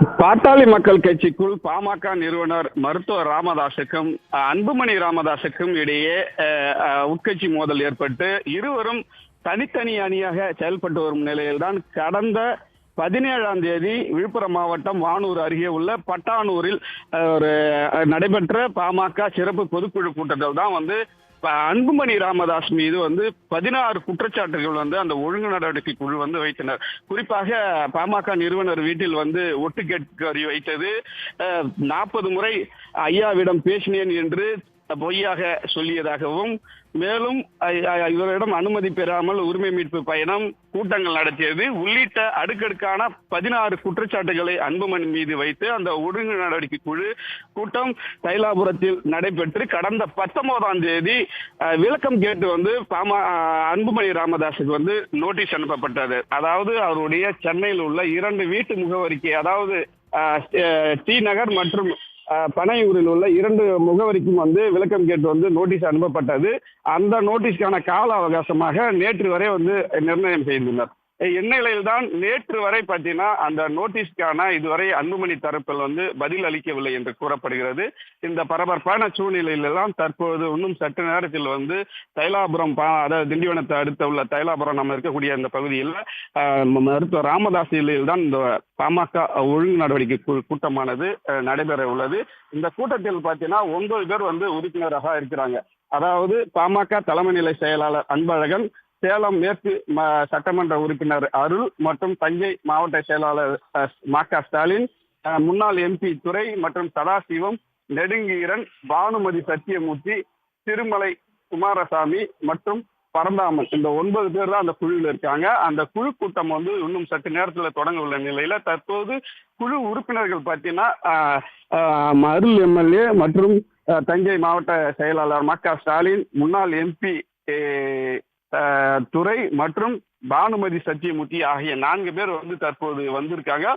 பாட்டாளி மக்கள் கட்சிக்குள் பாமக நிறுவனர் மருத்துவர் ராமதாசுக்கும் அன்புமணி ராமதாசுக்கும் இடையே உட்கட்சி மோதல் ஏற்பட்டு இருவரும் தனித்தனி அணியாக செயல்பட்டு வரும் நிலையில்தான் கடந்த 17ஆம் தேதி விழுப்புரம் மாவட்டம் வானூர் அருகே உள்ள பட்டானூரில் ஒரு நடைபெற்ற பாமக சிறப்பு பொதுக்குழு கூட்டத்தில் தான் அன்புமணி ராமதாஸ் மீது 16 குற்றச்சாட்டுகள் அந்த ஒழுங்கு நடவடிக்கை குழு வைத்தனர். குறிப்பாக பாமக நிறுவனர் வீட்டில் ஒட்டு கேட்கறி வைத்தது, 40 முறை ஐயாவிடம் பேசினேன் என்று பொய்யாக சொல்லியதாகவும், மேலும் இவரிடம் அனுமதி பெறாமல் உரிமை மீட்பு பயணம், கூட்டங்கள் நடத்தியது உள்ளிட்ட அடுக்கடுக்கான 16 குற்றச்சாட்டுகளை அன்புமணி மீது வைத்து அந்த ஒழுங்கு நடவடிக்கை குழு கூட்டம் தைலாபுரத்தில் நடைபெற்று கடந்த 19ஆம் தேதி விளக்கம் கேட்டு அன்புமணி ராமதாஸுக்கு நோட்டீஸ் அனுப்பப்பட்டது. அதாவது அவருடைய சென்னையில் உள்ள 2 வீட்டு முகவரிக்கு, அதாவது டி நகர் மற்றும் பனையூரில் உள்ள 2 முகவரிக்கும் விளக்கம் கேட்டு நோட்டீஸ் அனுப்பப்பட்டது. அந்த நோட்டீஸ்க்கான கால அவகாசமாக நேற்று வரை நிர்ணயம் செய்துள்ளனர். இந்நிலையில் தான் நேற்று வரை பார்த்தீங்கன்னா அந்த நோட்டீஸ்க்கான இதுவரை அன்புமணி தரப்பில் பதில் அளிக்கவில்லை என்று கூறப்படுகிறது. இந்த பரபரப்பான சூழ்நிலையிலெல்லாம் தற்போது இன்னும் சற்று நேரத்தில் தைலாபுரம், அதாவது திண்டிவனத்தை அடுத்த உள்ள தைலாபுரம் நம்ம இருக்கக்கூடிய இந்த பகுதியில் மருத்துவர் ராமதாஸ் இல்லையில் தான் இந்த பாமக ஒழுங்கு நடவடிக்கை கூட்டமானது நடைபெற உள்ளது. இந்த கூட்டத்தில் பார்த்தீங்கன்னா 9 பேர் உறுப்பினராக இருக்கிறாங்க. அதாவது பாமக தலைமை நிலை செயலாளர் அன்பழகன், சேலம் மேற்கு சட்டமன்ற உறுப்பினர் அருள் மற்றும் தஞ்சை மாவட்ட செயலாளர் மா.க. ஸ்டாலின், முன்னாள் எம்பி துரை மற்றும் சதாசிவம், நெடுங்கீரன், பானுமதி சத்தியமூர்த்தி, திருமலை குமாரசாமி மற்றும் பரந்தாமன், இந்த 9 பேர் தான் அந்த குழுவில் இருக்காங்க. அந்த குழு கூட்டம் இன்னும் சற்று நேரத்தில் தொடங்க உள்ள நிலையில தற்போது குழு உறுப்பினர்கள் பார்த்தீங்கன்னா அருள் எம்எல்ஏ மற்றும் தஞ்சை மாவட்ட செயலாளர் மா.க. ஸ்டாலின், முன்னாள் எம்பி துரை மற்றும் பானுமதி சத்தியமூர்த்தி ஆகிய 4 பேர் தற்போது வந்திருக்காங்க.